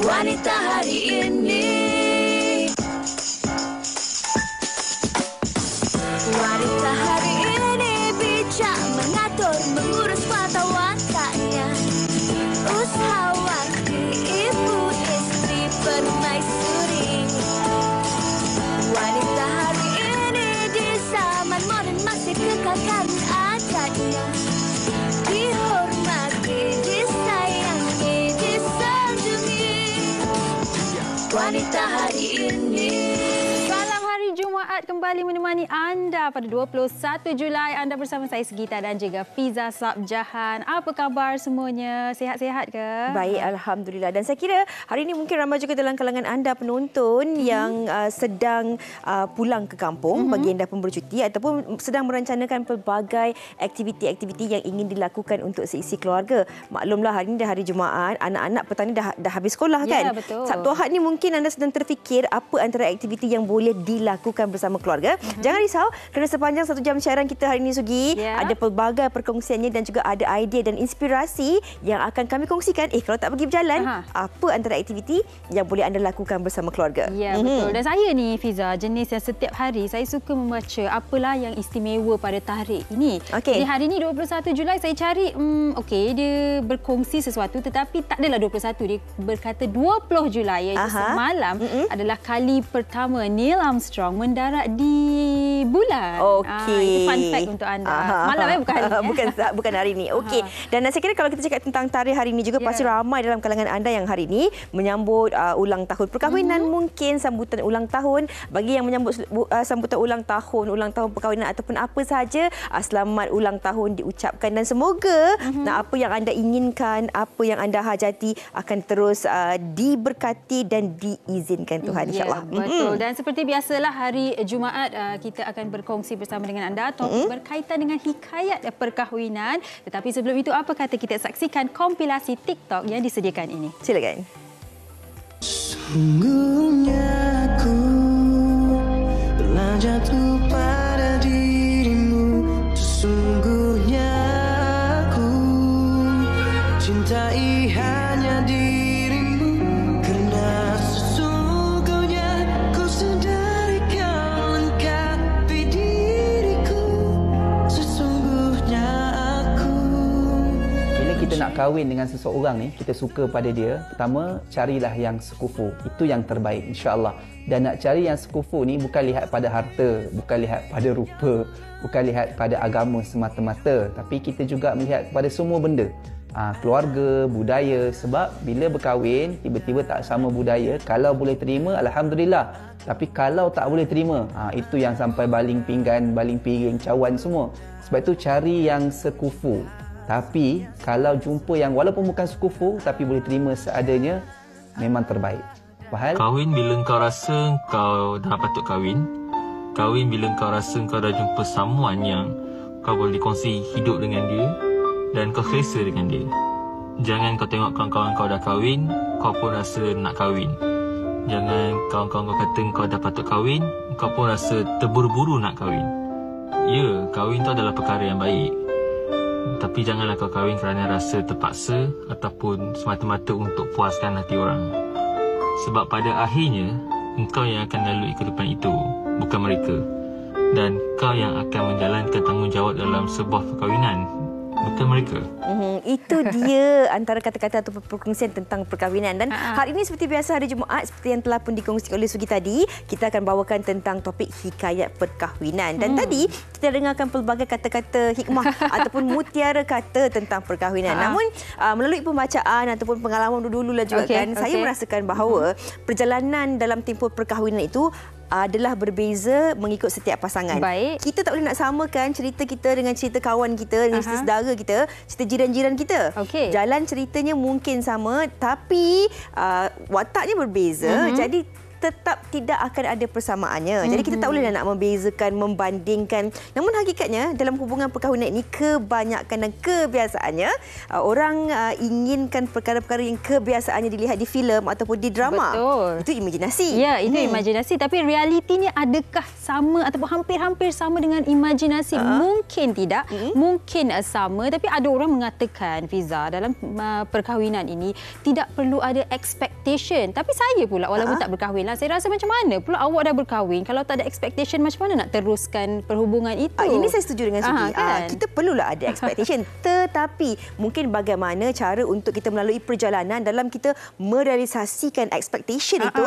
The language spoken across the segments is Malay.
Wanita hari ini. Wanita hari ini bijak mengatur, mengurus mata wataknya. Usahawati, ibu istri, permaisuri. Wanita hari ini di zaman modern masih kekalkan adatnya. Dihormati, disayangi, disanjungi. Wanita hari ini. Salam hari Jumaat kembali menemani anda pada 21 Julai. Anda bersama saya Segita dan juga Fiza Sabjahan. Apa khabar semuanya? Sihat-sihat ke? Baik, Alhamdulillah. Dan saya kira hari ini mungkin ramai juga dalam kalangan anda penonton yang sedang pulang ke kampung bagi anda pun bercuti ataupun sedang merencanakan pelbagai aktiviti-aktiviti yang ingin dilakukan untuk seisi keluarga. Maklumlah hari ini dah hari Jumaat, anak-anak petang ni dah habis sekolah kan? Ya, betul. Sabtu Ahad ni mungkin anda sedang terfikir apa antara aktiviti yang boleh dilakukan bersama keluarga. Jangan risau kerana sepanjang 1 jam siaran kita hari ini Sugi, ada pelbagai perkongsiannya dan juga ada idea dan inspirasi yang akan kami kongsikan. Kalau tak pergi berjalan, apa antara aktiviti yang boleh anda lakukan bersama keluarga? Ya, betul. Dan saya ni Fiza, jenis yang setiap hari saya suka membaca apalah yang istimewa pada tarikh ini. Jadi hari ini 21 Julai saya cari dia berkongsi sesuatu tetapi tak adalah 21, dia berkata 20 Julai iaitu semalam adalah kali pertama Neil Armstrong mendarat di bulan. Itu fun fact untuk anda. Malam bukan hari ni. Bukan hari ini. Okey. Dan saya kira kalau kita cakap tentang tarikh hari ini juga pasti ramai dalam kalangan anda yang hari ini menyambut ulang tahun perkahwinan, mungkin sambutan ulang tahun. Bagi yang menyambut sambutan ulang tahun perkahwinan ataupun apa sahaja, selamat ulang tahun diucapkan dan semoga apa yang anda inginkan, apa yang anda hajati akan terus diberkati dan diizinkan Tuhan, insya-Allah. Betul. Dan seperti biasalah hari Jumaat kita akan berkongsi bersama dengan anda topik berkaitan dengan hikayat perkahwinan. Tetapi sebelum itu, apa kata kita saksikan kompilasi TikTok yang disediakan ini? Silakan. Sungguhnya aku pernah jatuh pada dirimu. Sesungguhnya aku cintai hanya dirimu. Karena sesungguhnya ku sadari kau lengkapi diriku. Sesungguhnya aku. Bila kita nak kahwin dengan seseorang ni, kita suka pada dia, pertama carilah yang sekufu. Itu yang terbaik, insya-Allah. Dan nak cari yang sekufu ni bukan lihat pada harta, bukan lihat pada rupa, bukan lihat pada agama semata-mata, tapi kita juga melihat kepada semua benda. Keluarga, budaya. Sebab bila berkahwin tiba-tiba tak sama budaya, kalau boleh terima alhamdulillah, tapi kalau tak boleh terima, itu yang sampai baling pinggan, baling piring, cawan semua. Sebab itu cari yang sekufu. Tapi kalau jumpa yang walaupun bukan sekufu tapi boleh terima seadanya, memang terbaik. Fahal? Kahwin bila kau rasa kau dah patut kahwin. Kahwin bila kau rasa kau dah jumpa someone yang kau boleh kongsi hidup dengan dia dan kau selesa dengan dia. Jangan kau tengok kawan-kawan kau dah kahwin, kau pun rasa nak kahwin. Jangan kawan-kawan kau kata kau dah patut kahwin, kau pun rasa terburu-buru nak kahwin. Ya, kahwin tu adalah perkara yang baik. Tapi janganlah kau kahwin kerana rasa terpaksa ataupun semata-mata untuk puaskan hati orang. Sebab pada akhirnya, engkau yang akan lalui kehidupan itu, bukan mereka. Dan kau yang akan menjalankan tanggungjawab dalam sebuah perkahwinan, bukan mereka. Itu dia antara kata-kata atau perkongsian tentang perkahwinan. Dan hari ini seperti biasa hari Jumaat, seperti yang telah pun dikongsi oleh Sugi tadi, kita akan bawakan tentang topik hikayat perkahwinan. Dan tadi kita dengarkan pelbagai kata-kata hikmah ataupun mutiara kata tentang perkahwinan. Namun melalui pembacaan ataupun pengalaman dulu-dulu lah juga saya merasakan bahawa perjalanan dalam tempoh perkahwinan itu adalah berbeza mengikut setiap pasangan. Baik. Kita tak boleh nak samakan cerita kita dengan cerita kawan kita, dengan cerita saudara kita, cerita jiran-jiran kita. Jalan ceritanya mungkin sama tapi wataknya berbeza. Jadi tetap tidak akan ada persamaannya. Jadi kita tak boleh nak membezakan, membandingkan. Namun hakikatnya dalam hubungan perkahwinan ini kebanyakan dan kebiasaannya orang inginkan perkara-perkara yang kebiasaannya dilihat di filem ataupun di drama. Betul. Itu imajinasi. Ya, itu imajinasi. Tapi realitinya adakah sama ataupun hampir-hampir sama dengan imajinasi? Mungkin tidak, mungkin sama. Tapi ada orang mengatakan, Fiza, dalam perkahwinan ini tidak perlu ada expectation. Tapi saya pula walaupun tak berkahwin lah, saya rasa macam mana pula awak dah berkahwin kalau tak ada expectation, macam mana nak teruskan perhubungan itu? Ini saya setuju dengan Sugi. Kan? Kita perlulah ada expectation. Tetapi mungkin bagaimana cara untuk kita melalui perjalanan dalam kita merealisasikan expectation itu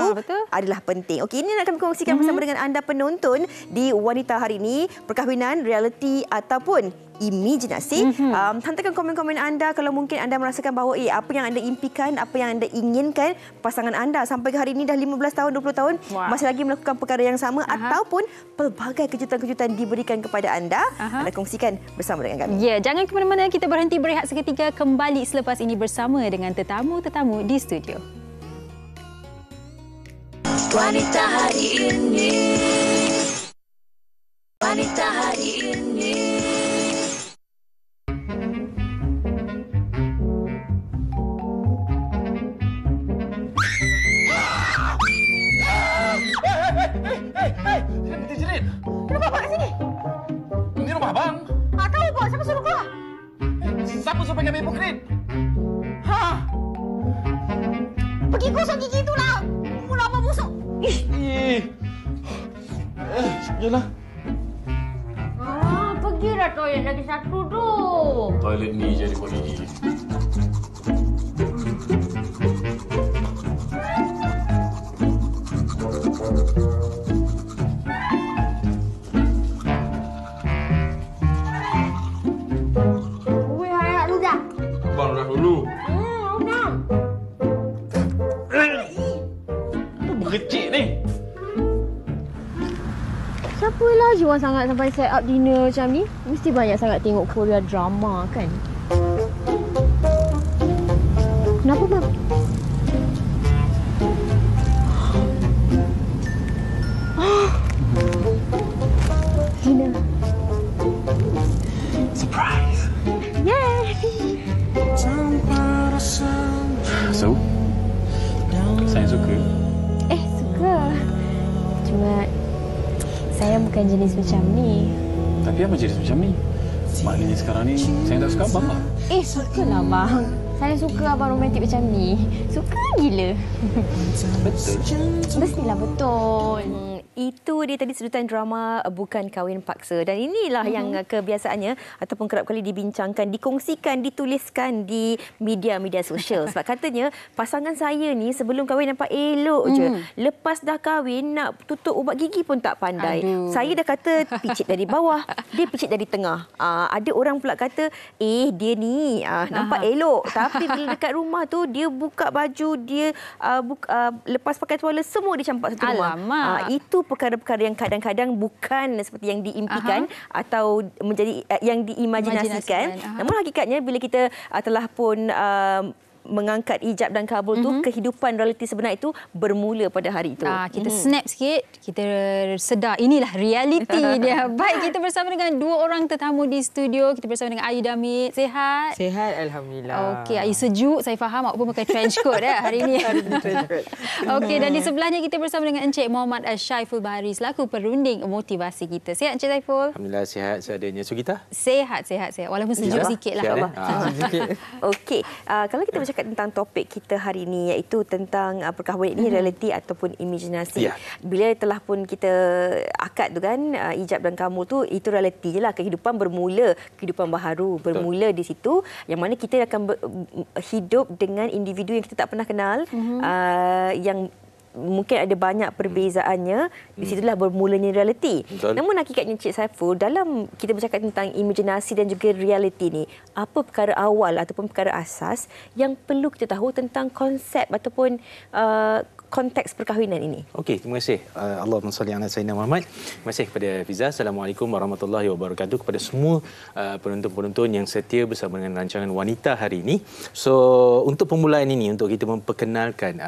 adalah penting. Okey, ini nak kami kongsikan bersama dengan anda penonton di Wanita Hari Ini, perkahwinan, realiti ataupun imajinasi. Hantarkan komen-komen anda kalau mungkin anda merasakan bahawa apa yang anda impikan, apa yang anda inginkan pasangan anda sampai ke hari ini dah 15 tahun, 20 tahun masih lagi melakukan perkara yang sama ataupun pelbagai kejutan-kejutan diberikan kepada anda. Anda kongsikan bersama dengan kami. Ya, jangan ke mana-mana, kita berhenti berehat seketika, kembali selepas ini bersama dengan tetamu-tetamu di studio. Wanita Hari Ini. Wanita Hari Ini. Kenapa abang kat sini? Ini rumah abang. Tak tahu kok, siapa suruh keluar? Siapa suruh pakai paper crane? Pergi gosok gigi itulah. Mulut abang busuk. Yalah. Pergilah toilet lagi satu tu. Toilet ni jadi buat gigi. Abang dah dulu. Abang. Apa berkecik ni? Siapa lagi orang sangat sampai set up dinner macam ni? Mesti banyak sangat tengok Korea drama kan? Kenapa bang? Dinner. Surprise. Yeah. So, saya suka. Suka. Cuma saya bukan jenis macam ni. Tapi apa jenis macam ni? Maknanya sekarang ni saya tak suka abang lah. Sukalah bang. Saya suka abang romantik macam ni. Suka gila. Betul. Mestilah betul. Itu dia tadi sedutan drama Bukan Kahwin Paksa. Dan inilah yang kebiasaannya ataupun kerap kali dibincangkan, dikongsikan, dituliskan di media-media sosial. Sebab katanya pasangan saya ni sebelum kahwin nampak elok je. Lepas dah kahwin nak tutup ubat gigi pun tak pandai. Saya dah kata picit dari bawah, dia picit dari tengah. Ada orang pula kata dia ni nampak elok, tapi bila dekat rumah tu dia buka baju, dia lepas pakai tuala semua dia campak satu rumah. Itu perkara-perkara yang kadang-kadang bukan seperti yang diimpikan atau menjadi yang diimajinasikan. Namun hakikatnya bila kita telah pun mengangkat ijab dan kabul tu, kehidupan realiti sebenar itu bermula pada hari itu. Kita snap sikit, kita sedar inilah realiti dia. Baik, kita bersama dengan dua orang tetamu di studio. Kita bersama dengan Ayu Damit. Sihat? Sihat, alhamdulillah. Okey, Ayu sejuk. Saya faham awak pun pakai trench coat hari ini. Okey, dan di sebelahnya kita bersama dengan Encik Muhammad Syaiful Bahari selaku perunding motivasi kita. Sihat Encik Syaiful? Alhamdulillah sihat. Seadanya Sugita? Sihat. Walaupun sejuk sikitlah. Okey, kalau kita bercakap tentang topik kita hari ini iaitu tentang perkahwinan ini realiti ataupun imajinasi. Bila telah pun kita akad tu kan ijab dan kabul tu, itu realiti je lah. Kehidupan bermula, kehidupan baharu bermula di situ, yang mana kita akan hidup dengan individu yang kita tak pernah kenal, yang mungkin ada banyak perbezaannya. Di situlah bermulanya realiti. Namun hakikatnya Cik Saiful, dalam kita bercakap tentang imajinasi dan juga realiti ni, apa perkara awal ataupun perkara asas yang perlu kita tahu tentang konsep ataupun konteks perkahwinan ini? Okey, terima kasih. Allahumma salli ala sayyidina Muhammad. Terima kasih kepada Fiza. Assalamualaikum warahmatullahi wabarakatuh kepada semua penonton-penonton yang setia bersama dengan rancangan Wanita Hari Ini. So, untuk permulaan ini, untuk kita memperkenalkan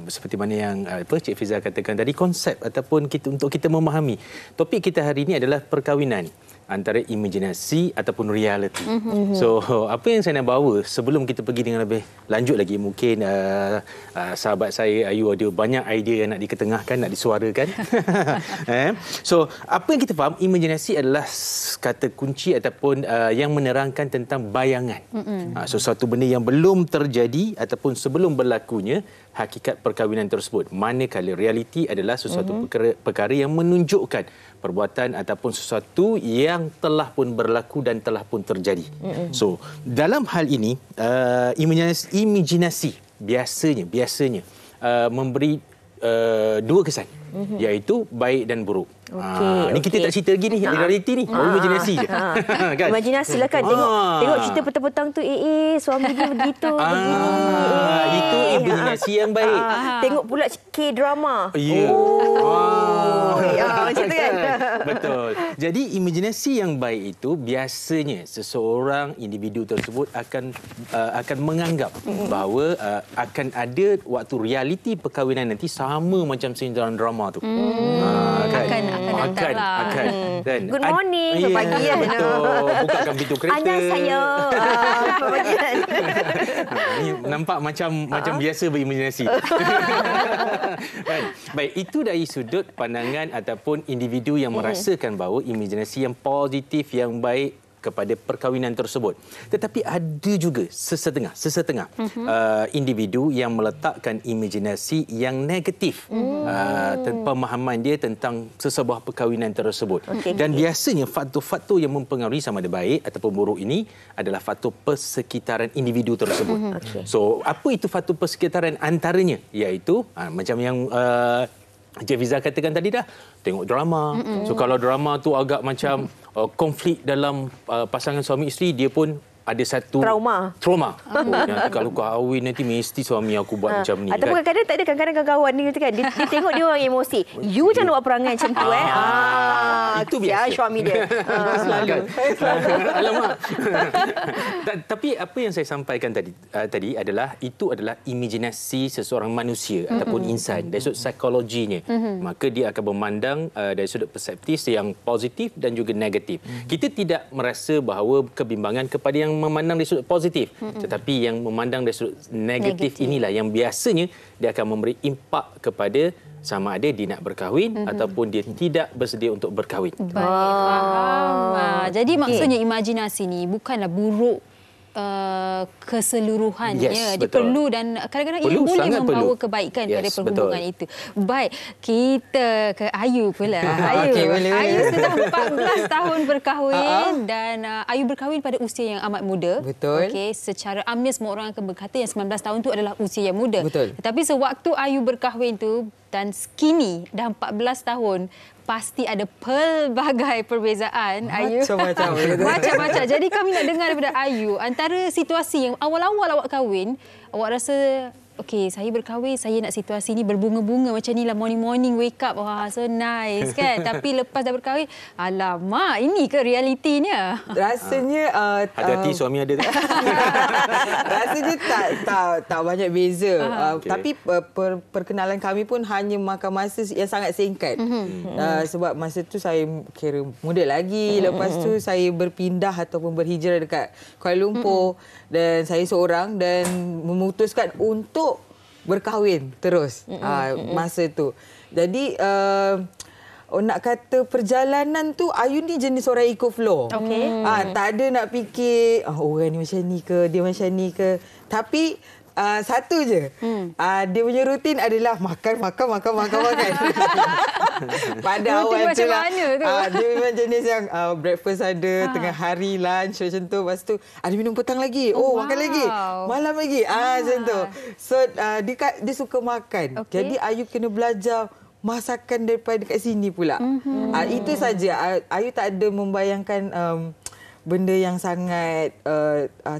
seperti mana yang Cik Fiza katakan tadi, konsep ataupun untuk kita memahami. Topik kita hari ini adalah perkahwinan antara imajinasi ataupun realiti. So, apa yang saya nak bawa sebelum kita pergi dengan lebih lanjut lagi, mungkin sahabat saya Ayu ada banyak idea yang nak diketengahkan, nak disuarakan. So, apa yang kita faham, imajinasi adalah kata kunci ataupun yang menerangkan tentang bayangan. Sesuatu benda yang belum terjadi ataupun sebelum berlakunya hakikat perkahwinan tersebut. Manakala realiti adalah sesuatu perkara yang menunjukkan perbuatan ataupun sesuatu yang telah pun berlaku dan telah pun terjadi. So, dalam hal ini, imajinasi biasanya memberi dua kesan, iaitu baik dan buruk. Ni kita tak cerita lagi ni, realiti ni. Imajinasi je. Kan? Imajinasi lah kan. Tengok cerita petang-petang tu, suami dia begitu, begini. Itu imajinasi yang baik. Tengok pula K-drama. Macam tu kan? Betul. Jadi imajinasi yang baik itu biasanya seseorang individu tersebut akan menganggap bahawa akan ada waktu realiti perkahwinan nanti sama macam sinetron drama tu. Akan. Kan? Good morning, pagi ya. Betul. Bukakan pintu kereta. Anyang saya. Ni nampak macam biasa berimajinasi. Kan? Baik, itu dari sudut pandangan ataupun individu yang merasakan bahawa imajinasi yang positif, yang baik kepada perkahwinan tersebut. Tetapi ada juga sesetengah individu yang meletakkan imajinasi yang negatif, pemahaman dia tentang sesebuah perkahwinan tersebut. Dan biasanya faktor-faktor yang mempengaruhi sama ada baik ataupun buruk ini adalah faktor persekitaran individu tersebut. So, apa itu faktor persekitaran? Antaranya iaitu macam yang Cik Fiza katakan tadi dah, tengok drama. So kalau drama tu agak macam konflik dalam pasangan suami isteri, dia pun ada satu trauma. Kalau kahwin nanti mesti suami aku buat macam ni. Ataupun kadang-kadang tak ada, kadang-kadang kawan ni kan, dia tengok dia orang emosi. You jangan buat perangai macam tu itu biasa. Suami dia. Selalu. Alamak. Tapi apa yang saya sampaikan tadi adalah itu adalah imajinasi seseorang manusia ataupun insan dari sudut psikologinya. Maka dia akan memandang dari sudut perseptis yang positif dan juga negatif. Kita tidak merasa bahawa kebimbangan kepada yang memandang dari sudut positif, tetapi yang memandang dari sudut negatif inilah yang biasanya dia akan memberi impak kepada sama ada dia nak berkahwin ataupun dia tidak bersedia untuk berkahwin. Baik, faham. Jadi maksudnya imajinasi ni bukanlah buruk keseluruhannya. Dia perlu dan kadang-kadang ia boleh membawa kebaikan pada perhubungan itu. Baik, kita ke Ayu pula. Ayu sudah 14 tahun berkahwin dan Ayu berkahwin pada usia yang amat muda. Betul. Secara amnya semua orang akan berkata yang 19 tahun itu adalah usia yang muda. Betul. Tetapi sewaktu Ayu berkahwin tu dan kini dah 14 tahun, pasti ada pelbagai perbezaan, Ayu. Macam-macam. Jadi kami nak dengar daripada Ayu, antara situasi yang awal-awal awak kahwin, awak rasa, okey, saya berkahwin, saya nak situasi ni berbunga-bunga macam ni lah, morning wake up, wah, so nice kan. Tapi lepas dah berkahwin, alamak, ini ke realitinya? Rasanya hati-hati suami ada tak? Rasanya tak banyak beza. Tapi perkenalan kami pun hanya makan masa yang sangat singkat. Sebab masa tu saya kira muda lagi. Lepas tu saya berpindah ataupun berhijrah dekat Kuala Lumpur. Dan saya seorang dan memutuskan untuk berkahwin terus masa tu. Jadi nak kata perjalanan tu, Ayu ni jenis orang ikut flow. Tak ada nak fikir orang ni macam ni ke, dia macam ni ke. Tapi satu je. Dia punya rutin adalah makan. Pada awal tu lah. Dia memang jenis yang breakfast ada, tengah hari lunch macam tu. Lepas tu ada minum petang lagi. Makan lagi. Malam lagi. Macam tu. So dia suka makan. Jadi Ayu kena belajar masakan daripada dekat sini pula. Itu saja. Ayu tak ada membayangkan benda yang sangat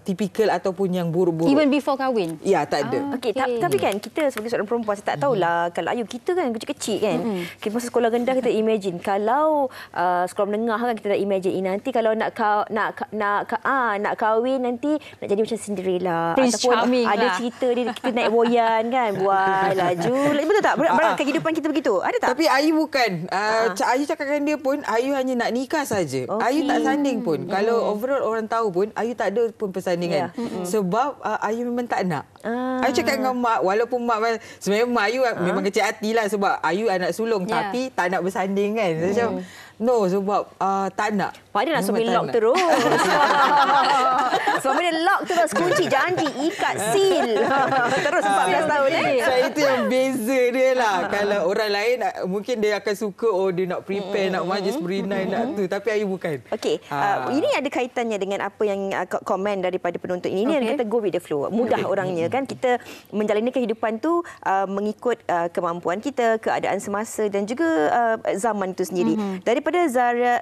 tipikal ataupun yang buruk-buruk. Even before kahwin? Ya, tak ada. Okey, tapi kan kita sebagai seorang perempuan, saya tak tahulah kalau Ayu kita kan kecil-kecil kan. Kita masa sekolah rendah kita imagine kalau sekolah menengah kan kita dah imagine nanti kalau nak kahwin nanti nak jadi macam Cinderella ataupun ada cerita dia kita naik boyan kan, buai laju. Betul tak? Berangkat kehidupan kita begitu. Ada tak? Tapi Ayu bukan. Ayu cakapkan dia pun Ayu hanya nak nikah saja. Ayu tak sanding pun. Kalau overall orang tahu pun Ayu tak ada pun persandingan. Sebab Ayu memang tak nak. Ayu cakap dengan mak, walaupun mak sebenarnya mak Ayu memang kecil hati lah sebab Ayu anak sulung tapi tak nak bersanding kan. Macam no, sebab tak nak. Pada nak suami lock terus. Suami dia lock terus, kunci janji, ikat, seal. Terus 14 tahun So, itu yang beza dia lah. Kalau orang lain mungkin dia akan suka dia nak prepare, nak majlis berinai, nak tu. Tapi Ayu bukan. Okey, ini ada kaitannya dengan apa yang komen daripada penonton ini. Ini yang kata go with the flow. Mudah orangnya kan. Kita menjalani kehidupan tu mengikut kemampuan kita, keadaan semasa dan juga zaman itu sendiri. Daripada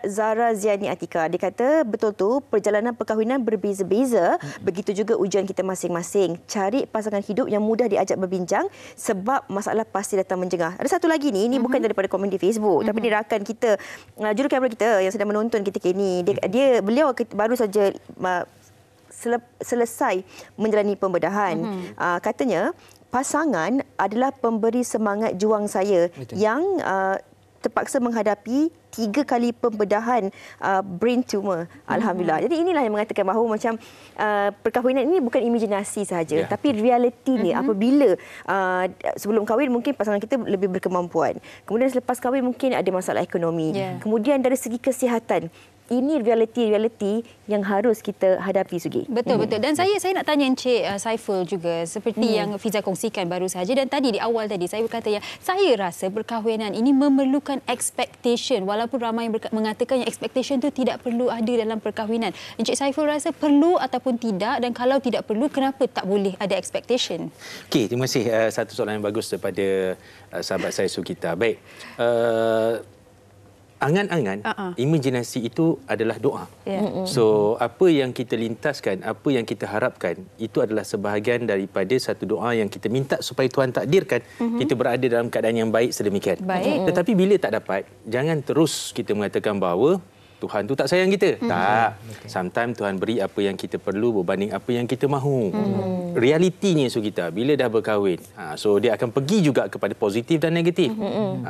Zara Ziani Atika, dia kata betul tu perjalanan perkahwinan berbeza-beza, begitu juga ujian kita masing-masing. Cari pasangan hidup yang mudah diajak berbincang sebab masalah pasti datang menjengah. Ada satu lagi ni, ini bukan daripada komen di Facebook, tapi dia rakan kita, jurukamera kita yang sedang menonton ketika ini. Beliau baru saja selesai menjalani pembedahan. Katanya pasangan adalah pemberi semangat juang saya yang terpaksa menghadapi 3 kali pembedahan brain tumor. Alhamdulillah. Jadi inilah yang mengatakan bahawa macam perkahwinan ini bukan imajinasi sahaja, tapi realiti ni apabila sebelum kahwin mungkin pasangan kita lebih berkemampuan. Kemudian selepas kahwin mungkin ada masalah ekonomi. Kemudian dari segi kesihatan, ini realiti yang harus kita hadapi, Sugi. Betul. Dan saya nak tanya Encik Saiful juga seperti yang Fiza kongsikan baru sahaja, dan tadi di awal tadi saya berkata yang saya rasa perkahwinan ini memerlukan expectation, walaupun ramai yang mengatakan yang expectation itu tidak perlu ada dalam perkahwinan. Encik Saiful rasa perlu ataupun tidak, dan kalau tidak perlu kenapa tak boleh ada expectation? Okey, terima kasih. Satu soalan yang bagus daripada sahabat saya Sugita. Baik. Angan-angan, imajinasi itu adalah doa. So, apa yang kita lintaskan, apa yang kita harapkan, itu adalah sebahagian daripada satu doa yang kita minta supaya Tuhan takdirkan kita berada dalam keadaan yang baik sedemikian. Tetapi bila tak dapat, jangan terus kita mengatakan bahawa Tuhan tu tak sayang kita. Tak. Sometimes Tuhan beri apa yang kita perlu berbanding apa yang kita mahu. Realitinya Sugita, bila dah berkahwin, so dia akan pergi juga kepada positif dan negatif.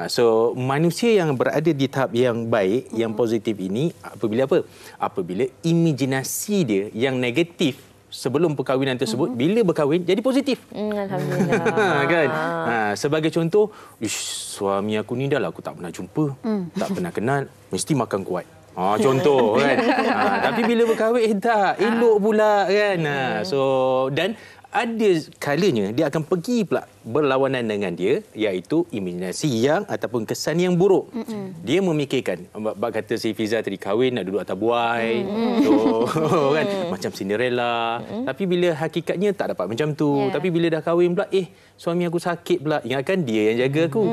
So manusia yang berada di tahap yang baik, yang positif ini, apabila apa? Apabila imajinasi dia yang negatif sebelum perkahwinan tersebut, bila berkahwin jadi positif. Alhamdulillah. Kan? Sebagai contoh, suami aku ni dah lah aku tak pernah jumpa, tak pernah kenal, mesti makan kuat. Contoh kan. Tapi bila berkahwin tak, elok pula kan. So dan ada kalanya dia akan pergi pula berlawanan dengan dia, iaitu imajinasi yang ataupun kesan yang buruk. Dia memikirkan, bab kata si Fiza tadi, kahwin nak duduk atas buai, kan, macam Cinderella. Tapi bila hakikatnya tak dapat macam tu. Tapi bila dah kahwin pula, suami aku sakit pula, ingatkan dia yang jaga aku.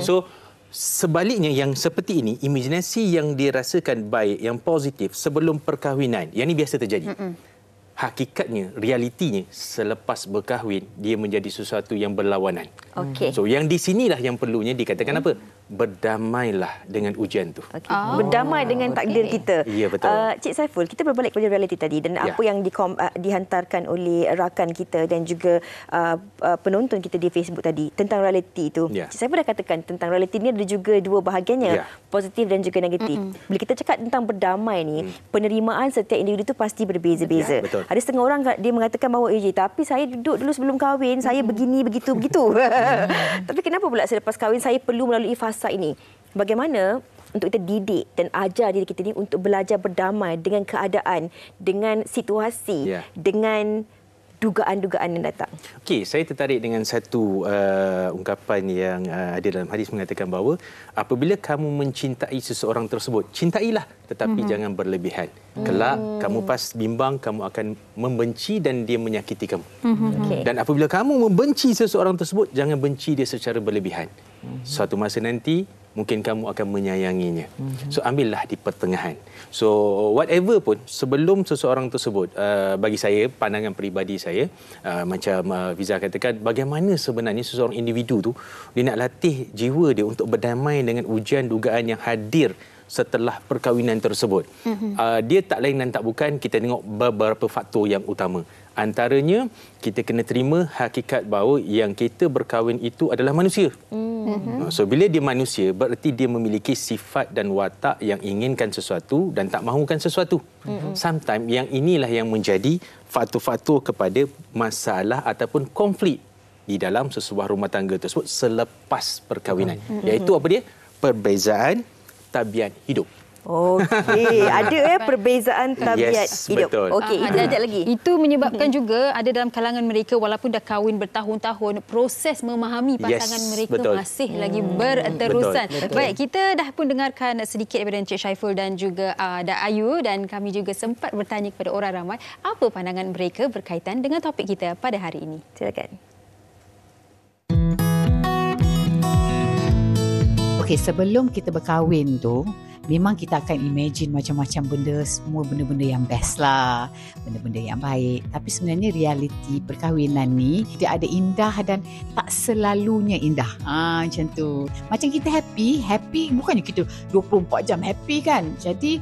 So sebaliknya yang seperti ini, imajinasi yang dirasakan baik, yang positif sebelum perkahwinan, yang ini biasa terjadi. Hakikatnya, realitinya selepas berkahwin dia menjadi sesuatu yang berlawanan. So yang di sinilah yang perlunya dikatakan apa? Berdamailah dengan ujian tu. Berdamai dengan takdir kita. Ya, betul. Cik Saiful, kita berbalik kepada realiti tadi dan apa yang dihantarkan oleh rakan kita dan juga penonton kita di Facebook tadi tentang realiti itu. Cik Saiful dah katakan tentang realiti ini ada juga dua bahagiannya, positif dan juga negatif. Bila kita cakap tentang berdamai ni, penerimaan setiap individu itu pasti berbeza-beza. Ada setengah orang dia mengatakan bahawa tapi saya duduk dulu sebelum kahwin, saya begini, begitu. Tapi kenapa pula selepas kahwin saya perlu melalui fasa ini? Bagaimana untuk kita didik dan ajar diri kita ini untuk belajar berdamai dengan keadaan, dengan situasi, dengan dugaan-dugaan yang datang. Okey, saya tertarik dengan satu ungkapan yang ada dalam hadis mengatakan bahawa apabila kamu mencintai seseorang tersebut, cintailah tetapi jangan berlebihan. Kelak kamu pas bimbang, kamu akan membenci dan dia menyakiti kamu. Dan apabila kamu membenci seseorang tersebut, jangan benci dia secara berlebihan. Suatu masa nanti mungkin kamu akan menyayanginya. So ambillah di pertengahan. So whatever pun sebelum seseorang tersebut, bagi saya pandangan peribadi saya, macam Fiza katakan, bagaimana sebenarnya seseorang individu tu dia nak latih jiwa dia untuk berdamai dengan ujian dugaan yang hadir setelah perkahwinan tersebut. Dia tak lain dan tak bukan, kita tengok beberapa faktor yang utama. Antaranya, kita kena terima hakikat bahawa yang kita berkahwin itu adalah manusia. So, bila dia manusia, berarti dia memiliki sifat dan watak yang inginkan sesuatu dan tak mahukan sesuatu. Sometimes, yang inilah yang menjadi faktor-faktor kepada masalah ataupun konflik di dalam sesebuah rumah tangga tersebut selepas perkahwinan. Iaitu apa dia? Perbezaan tabiat hidup. Okey, ada perbezaan tabiat hidup. Betul. Okey, itu sekejap lagi. Itu menyebabkan juga ada dalam kalangan mereka walaupun dah kahwin bertahun-tahun, proses memahami pasangan mereka masih lagi berterusan. Betul. Baik, kita dah pun dengarkan sedikit daripada Encik Syaiful dan juga Dak Ayu, dan kami juga sempat bertanya kepada orang ramai apa pandangan mereka berkaitan dengan topik kita pada hari ini. Silakan. Okey, sebelum kita berkahwin tu, memang kita akan imagine macam-macam benda, semua benda-benda yang best lah, benda-benda yang baik. Tapi sebenarnya realiti perkahwinan ni, dia ada indah dan tak selalunya indah. Macam tu. Macam kita happy bukannya kita 24 jam happy kan. Jadi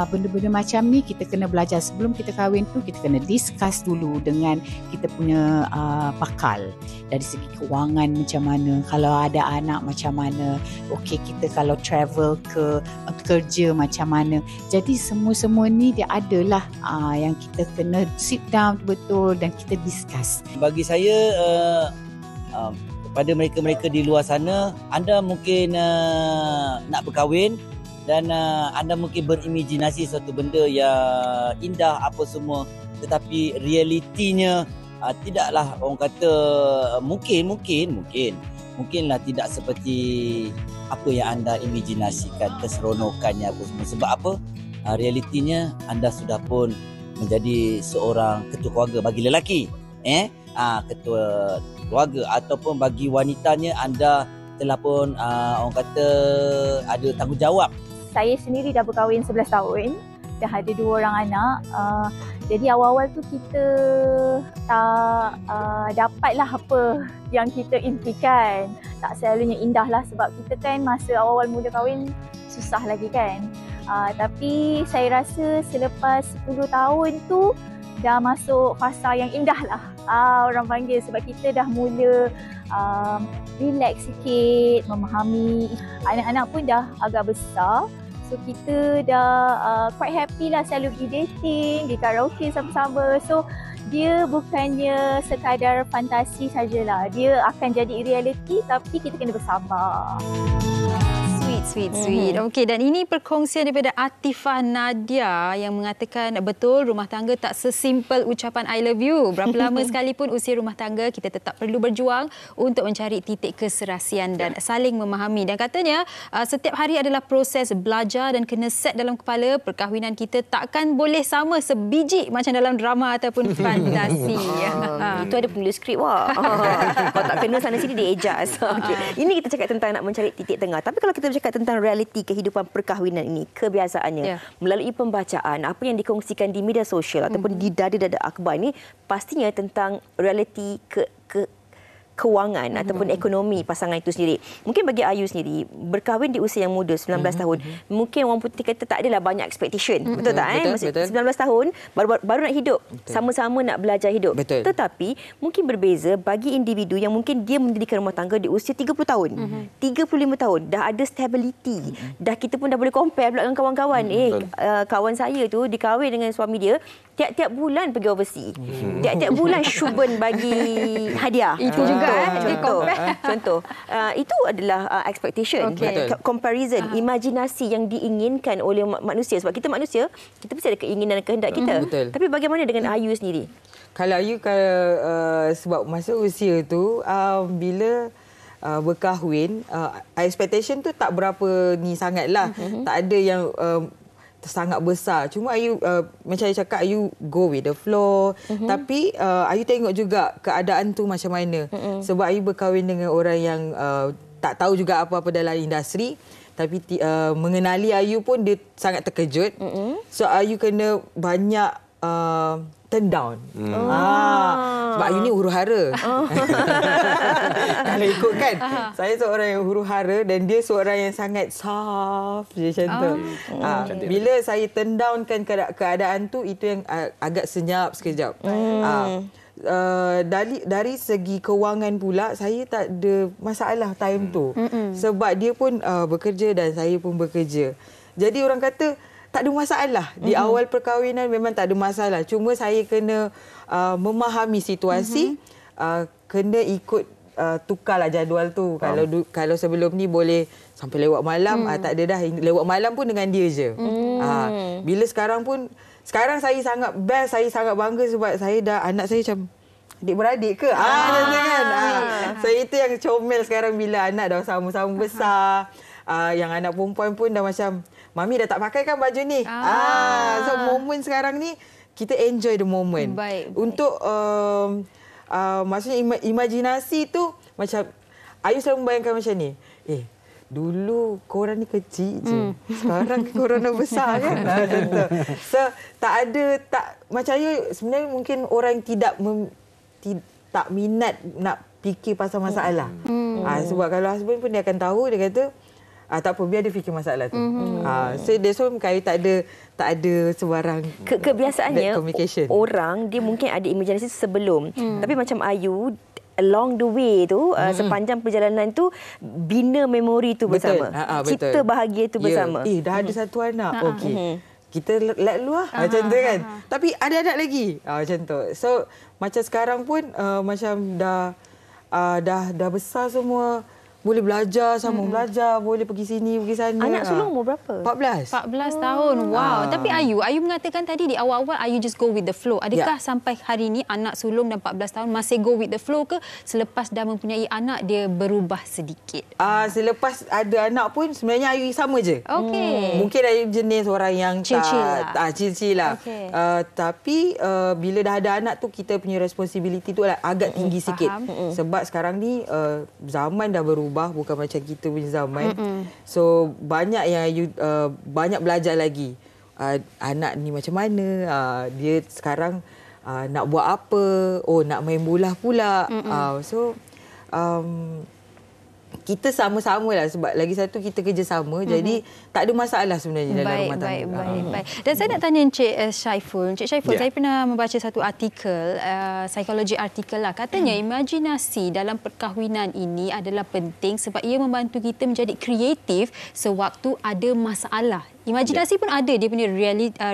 benda-benda macam ni kita kena belajar. Sebelum kita kahwin tu, kita kena discuss dulu dengan kita punya bakal. Dari segi kewangan macam mana, kalau ada anak macam mana, okey kita kalau travel ke kerja macam mana. Jadi semua-semua ni dia adalah yang kita kena sit down betul dan kita discuss. Bagi saya pada mereka-mereka di luar sana, anda mungkin nak berkahwin dan anda mungkin berimajinasi satu benda yang indah apa semua, tetapi realitinya tidaklah, orang kata mungkinlah tidak seperti apa yang anda imajinasikan, keseronokannya apa semua. Sebab apa? Realitinya anda sudah pun menjadi seorang ketua keluarga bagi lelaki. Ketua keluarga, ataupun bagi wanitanya anda telah pun orang kata ada tanggungjawab. Saya sendiri dah berkahwin 11 tahun. Dah ada 2 orang anak. Jadi awal-awal tu kita tak dapatlah apa yang kita impikan. Tak selalunya indah lah, sebab kita kan masa awal-awal mula kahwin susah lagi kan. Tapi saya rasa selepas 10 tahun tu dah masuk fasa yang indah lah. Orang panggil, sebab kita dah mula relax sikit, memahami. Anak-anak pun dah agak besar. So kita dah quite happy lah selalu pergi dating, pergi karaoke sama-sama. So dia bukannya sekadar fantasi sajalah. Dia akan jadi realiti, tapi kita kena bersabar. Sweet. Okey, dan ini perkongsian daripada Atifah Nadia yang mengatakan betul rumah tangga tak sesimpel ucapan I love you. Berapa lama sekalipun usia rumah tangga, kita tetap perlu berjuang untuk mencari titik keserasian dan saling memahami. Dan katanya setiap hari adalah proses belajar dan kena set dalam kepala perkahwinan kita takkan boleh sama sebiji macam dalam drama ataupun fantasi. Itu ada penulis skrip kalau tak kena sana sini dia adjust. Ini kita cakap tentang nak mencari titik tengah. Tapi kalau kita bercakap tentang realiti kehidupan perkahwinan ini, kebiasaannya melalui pembacaan, apa yang dikongsikan di media sosial ataupun di dada-dada akhbar ini, pastinya tentang realiti kewangan ataupun ekonomi pasangan itu sendiri. Mungkin bagi Ayu sendiri, berkahwin di usia yang muda, 19 tahun, mungkin orang putih kata tak adalah banyak expectation. Betul tak? Betul. 19 tahun, baru nak hidup. Sama-sama nak belajar hidup. Betul. Tetapi, mungkin berbeza bagi individu yang mungkin dia mendirikan rumah tangga di usia 30 tahun, 35 tahun, dah ada stability. Dah kita pun dah boleh compare pula dengan kawan-kawan. Kawan saya tu dikahwin dengan suami dia, tiap-tiap bulan pergi overseas. Tiap-tiap bulan Shuben bagi hadiah. Itu juga contoh. Itu adalah expectation, comparison, imajinasi yang diinginkan oleh manusia. Sebab kita manusia, kita mesti ada keinginan dan kehendak kita. Tapi bagaimana dengan Ayu sendiri? Kalau Ayu, sebab masa usia tu, bila berkahwin, expectation tu tak berapa ni sangatlah. Tak ada yang sangat besar. Cuma Ayu, macam saya cakap, Ayu go with the flow. Tapi Ayu tengok juga keadaan tu macam mana. Sebab Ayu berkahwin dengan orang yang tak tahu juga apa-apa dalam industri. Tapi mengenali Ayu pun dia sangat terkejut. So Ayu kena banyak turn down. Sebab Ayu ni huru-hara. Kalau ikutkan, saya seorang yang huru-hara dan dia seorang yang sangat soft je macam tu. Bila saya turn down kan keadaan tu, itu yang agak senyap sekejap. Dari segi kewangan pula, saya tak ada masalah time tu. Sebab dia pun bekerja dan saya pun bekerja. Jadi orang kata tak ada masalah. Di awal perkahwinan memang tak ada masalah. Cuma saya kena memahami situasi, kena ikut tukarlah jadual tu. Kalau sebelum ni boleh sampai lewat malam, tak ada dah. Lewat malam pun dengan dia je. Bila sekarang pun, sekarang saya sangat best, saya sangat bangga sebab saya dah, anak saya macam adik-beradik ke? Kan? Saya itu yang comel sekarang bila anak dah sama-sama besar. Yang anak perempuan pun dah macam, Mami dah tak pakai kan baju ni? So moment sekarang ni, kita enjoy the moment. Baik. Untuk maksudnya imajinasi tu, macam Ayu selalu membayangkan macam ni. Dulu korang ni kecil je. Sekarang korang dah besar kan? So tak ada, macam Ayu sebenarnya mungkin orang tidak tak minat nak fikir pasal masalah. Sebab kalau husband pun dia akan tahu, dia kata, tak apa, biar dia fikir masalah tu. So that's why Ayu tak ada sebarang kebiasaannya orang dia mungkin ada imajinasi sebelum. Tapi macam Ayu, along the way tu, sepanjang perjalanan tu, bina memori tu bersama. Cipta bahagia tu bersama. Dah ada satu anak. Okey. Kita let lu lah. Macam tu kan. Tapi ada anak lagi. Macam tu. So macam sekarang pun macam dah besar semua. Boleh belajar, sama belajar, boleh pergi sini, pergi sana. Anak sulung umur berapa? 14. 14 tahun. Wow. Tapi Ayu mengatakan tadi di awal-awal Ayu just go with the flow. Adakah sampai hari ini anak sulung dan 14 tahun masih go with the flow ke? Selepas dah mempunyai anak, dia berubah sedikit? Selepas ada anak pun sebenarnya Ayu sama je. Okey. Mungkin Ayu jenis orang yang chill-chill lah. Okay. Tapi bila dah ada anak tu, kita punya responsibility tu agak tinggi sikit. Sebab sekarang ni zaman dah berubah. Bukan macam kita punya zaman. So banyak yang banyak belajar lagi. Anak ni macam mana, dia sekarang nak buat apa, nak main bola pula. So kita sama-sama lah, sebab lagi satu kita kerja sama. Jadi tak ada masalah sebenarnya dalam rumah tangga. Baik. Dan saya nak tanya Encik Syaiful. Encik Syaiful, saya pernah membaca satu artikel, psikologi artikel lah. Katanya imajinasi dalam perkahwinan ini adalah penting sebab ia membantu kita menjadi kreatif sewaktu ada masalah. Imajinasi pun ada, dia punya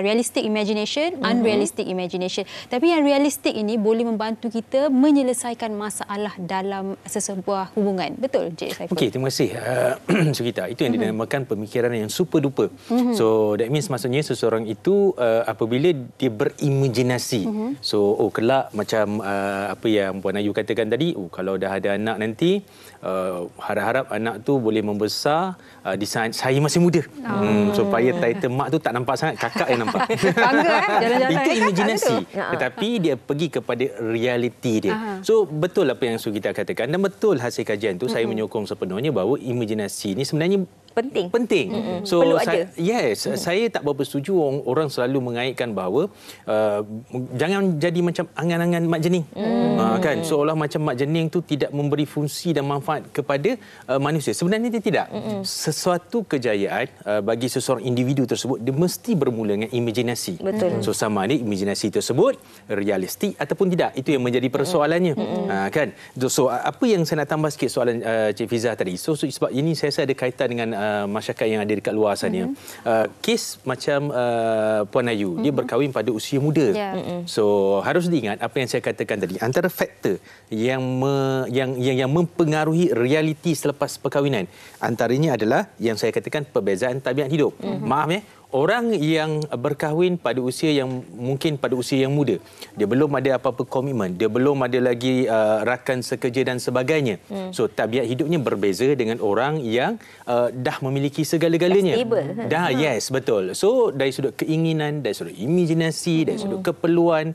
realistic imagination, unrealistic imagination. Tapi yang realistik ini boleh membantu kita menyelesaikan masalah dalam sesebuah hubungan. Betul, Encik Syaiful? Okey, terima kasih Sugita. Itu yang dinamakan pemikiran yang super duper. So that means maksudnya seseorang itu apabila dia berimajinasi. So kelak macam apa yang Puan Ayu katakan tadi, kalau dah ada anak nanti, harap-harap anak tu boleh membesar di saat saya masih muda. Supaya title mak tu tak nampak sangat, kakak yang nampak. Bangga jalan-jalan. Itu imajinasi. Tetapi dia pergi kepada realiti dia. So betul apa yang Sugita katakan dan betul hasil kajian tu, saya menyokong sepenuhnya bahawa imajinasi ni sebenarnya penting. So saya tak berapa setuju orang selalu mengaitkan bahawa jangan jadi macam angan-angan mak jening. Kan seolah macam mak jening tu tidak memberi fungsi dan manfaat kepada manusia. Sebenarnya dia tidak. Sesuatu kejayaan bagi seseorang individu tersebut, dia mesti bermula dengan imajinasi. Betul. So sama ada imajinasi tersebut realistik ataupun tidak, itu yang menjadi persoalannya. Kan. So apa yang saya nak tambah sikit soalan Cik Fiza tadi. So sebab ini saya rasa ada kaitan dengan masyarakat yang ada dekat luar sana. Kes macam Puan Ayu, dia berkahwin pada usia muda. So harus diingat apa yang saya katakan tadi, antara faktor yang mempengaruhi realiti selepas perkahwinan, antaranya adalah yang saya katakan perbezaan tabiat hidup. Maaf orang yang berkahwin pada usia yang mungkin pada usia yang muda, dia belum ada apa-apa komitmen, dia belum ada lagi rakan sekerja dan sebagainya. So tabiat hidupnya berbeza dengan orang yang dah memiliki segala-galanya. Dah, yes, betul. So dari sudut keinginan, dari sudut imajinasi, dari sudut keperluan,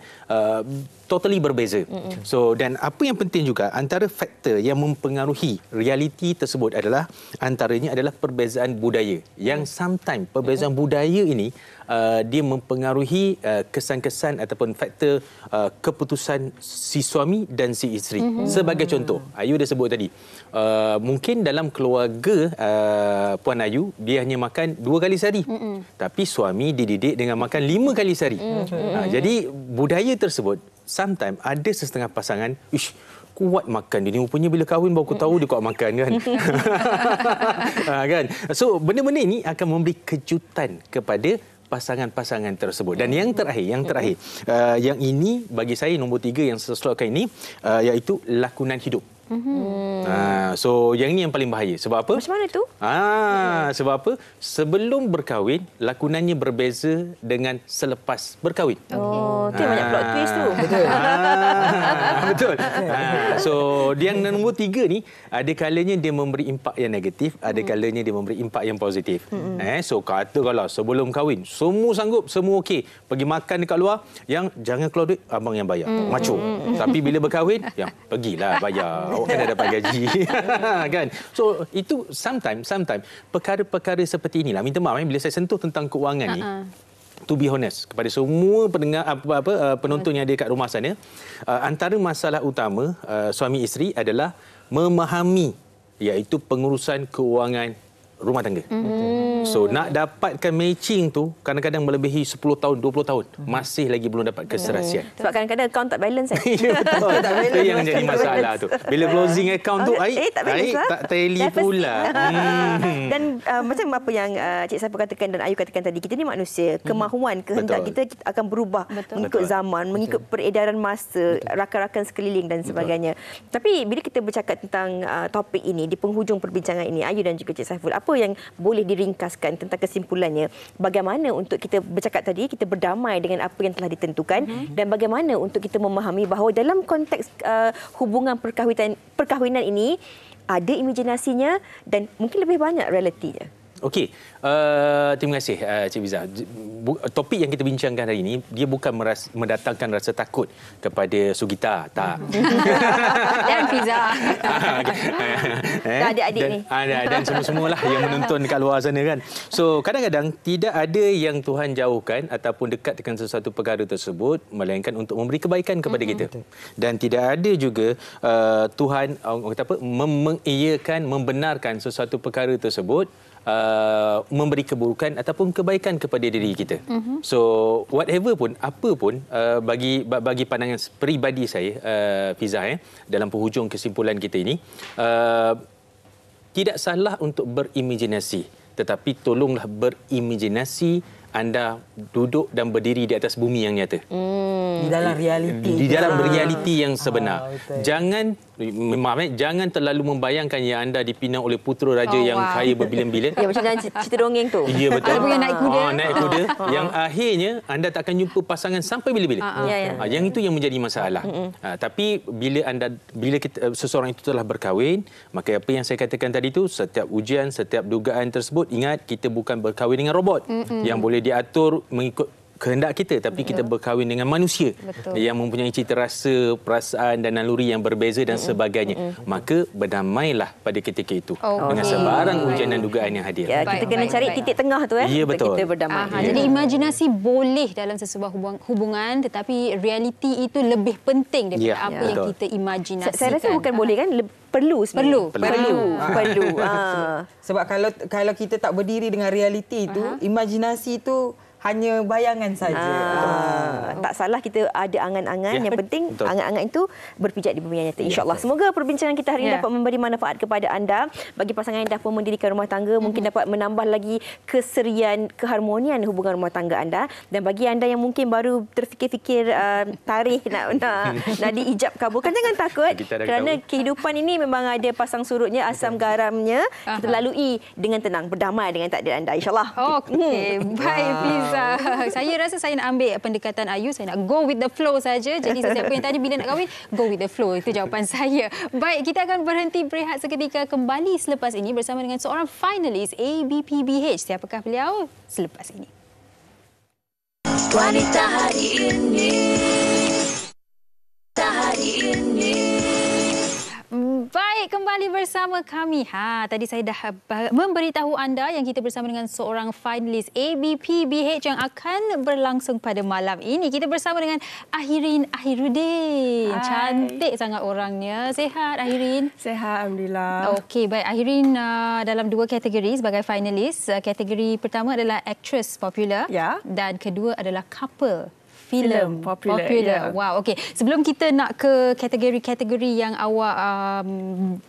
totally berbeza. So dan apa yang penting juga, antara faktor yang mempengaruhi realiti tersebut adalah antaranya adalah perbezaan budaya. Yang sometimes perbezaan budaya ini dia mempengaruhi kesan-kesan ataupun faktor keputusan si suami dan si isteri. Sebagai contoh, Ayu dah sebut tadi, mungkin dalam keluarga Puan Ayu dia hanya makan 2 kali sehari, tapi suami dididik dengan makan 5 kali sehari. Jadi budaya tersebut sometimes ada setengah pasangan, kuat makan dia ni, rupanya bila kahwin baru aku tahu dia kuat makan kan. Kan? So benda-benda ini akan memberi kejutan kepada pasangan-pasangan tersebut. Dan yang terakhir, yang ini bagi saya nombor 3 yang saya slotkan ini, iaitu lakonan hidup. So yang ini yang paling bahaya. Sebab apa? Macam mana tu? Sebab apa? Sebelum berkahwin, lakonannya berbeza dengan selepas berkahwin. Tu yang banyak plot twist tu. Betul. Betul. So yang nombor 3 ni, ada kalanya dia memberi impak yang negatif, ada kalanya dia memberi impak yang positif. So katakanlah sebelum kahwin semua sanggup, semua okey, pergi makan dekat luar, yang jangan keluar duit, abang yang bayar. Macho. Tapi bila berkahwin, yang pergilah bayar. Awak kan dah dapat gaji. Kan? So itu sometimes perkara-perkara seperti inilah, minta maaf bila saya sentuh tentang keuangan ni, to be honest kepada semua pendengar penonton yang ada kat rumah sana, antara masalah utama suami isteri adalah memahami iaitu pengurusan keuangan rumah tangga. So nak dapatkan matching tu kadang-kadang melebihi 10 tahun, 20 tahun masih lagi belum dapat keserasian. Sebab kadang-kadang akaun tak balance kan. Ya, betul. Itu yang jadi masalah tu. Bila closing account tu tak tally pula. Dan macam apa yang Cik Saiful katakan dan Ayu katakan tadi, kita ni manusia, kemahuan, kehendak kita akan berubah mengikut zaman, mengikut peredaran masa, rakan-rakan sekeliling dan sebagainya. Tapi bila kita bercakap tentang topik ini di penghujung perbincangan ini, Ayu dan juga Cik Saiful, apa yang boleh diringkaskan tentang kesimpulannya? Bagaimana untuk kita bercakap tadi, kita berdamai dengan apa yang telah ditentukan, dan bagaimana untuk kita memahami bahawa dalam konteks hubungan perkahwinan ini ada imajinasinya dan mungkin lebih banyak realitinya. Okey, terima kasih Cik Fiza. Topik yang kita bincangkan hari ini, dia bukan mendatangkan rasa takut kepada Sugita, tak. Dan Fiza. Adik-adik ni. Dan semua-semualah yang menonton dekat luar sana kan. So, kadang-kadang tidak ada yang Tuhan jauhkan ataupun dekat dengan sesuatu perkara tersebut, melainkan untuk memberi kebaikan kepada kita. Dan tidak ada juga Tuhan mengiyakan, membenarkan sesuatu perkara tersebut memberi keburukan ataupun kebaikan kepada diri kita. So whatever pun, apa pun, bagi pandangan peribadi saya, Fiza, dalam penghujung kesimpulan kita ini, tidak salah untuk berimajinasi, tetapi tolonglah berimajinasi anda duduk dan berdiri di atas bumi yang nyata. Di dalam realiti. Di dalam realiti yang sebenar. Jangan terlalu membayangkan yang anda dipinang oleh putera raja yang kaya berbilion-bilion. Ya, macam dalam cerita dongeng tu. Ya, betul. Yang naik kuda. Naik kuda. Yang akhirnya anda tak akan jumpa pasangan sampai bila-bila. Yang itu yang menjadi masalah. Tapi bila seseorang itu telah berkahwin, maka apa yang saya katakan tadi tu, setiap ujian, setiap dugaan tersebut, ingat kita bukan berkahwin dengan robot yang boleh diatur mengikut kehendak kita, tapi kita berkahwin dengan manusia yang mempunyai cita rasa, perasaan dan naluri yang berbeza dan sebagainya. Maka berdamailah pada ketika itu dengan sebarang ujian dan dugaan yang hadir. Ya, kita kena cari titik tengah tu ya, betul. Kita berdamai. Jadi imajinasi boleh dalam sesebuah hubungan, tetapi realiti itu lebih penting daripada apa yang kita imajinasikan. Saya rasa bukan boleh kan, perlu sebenarnya. Perlu. Sebab kalau kita tak berdiri dengan realiti itu, imajinasi itu hanya bayangan saja. Tak salah kita ada angan-angan. Yang penting angan-angan itu berpijak di bumi yang nyata. InsyaAllah. Semoga perbincangan kita hari ini dapat memberi manfaat kepada anda. Bagi pasangan yang dah pun mendirikan rumah tangga, mungkin dapat menambah lagi keserian, keharmonian hubungan rumah tangga anda. Dan bagi anda yang mungkin baru terfikir-fikir tarikh nak diijab kabulkan, jangan takut. Kerana kehidupan ini memang ada pasang surutnya, asam garamnya. Kita lalui dengan tenang, berdamai dengan takdir anda, insyaAllah. Okey, baik Fiza. Saya rasa saya nak ambil pendekatan Ayu, saya nak go with the flow saja. Jadi sesiapa yang tanya bila nak kahwin, go with the flow. Itu jawapan saya. Baik, kita akan berhenti berehat seketika, kembali selepas ini bersama dengan seorang finalis ABPBH. Siapakah beliau? Selepas ini. Wanita hari ini. Hari ini. Baik, kembali bersama kami. Tadi saya dah memberitahu anda yang kita bersama dengan seorang finalis ABPBH yang akan berlangsung pada malam ini. Kita bersama dengan Ahirin Ahiruddin. Hai. Cantik sangat orangnya. Sehat Ahirin? Sehat, alhamdulillah. Okey, baik Ahirin dalam 2 kategori sebagai finalis. Kategori pertama adalah actress popular dan kedua adalah couple filem popular. Yeah. Wow, okey. Sebelum kita nak ke kategori-kategori yang awak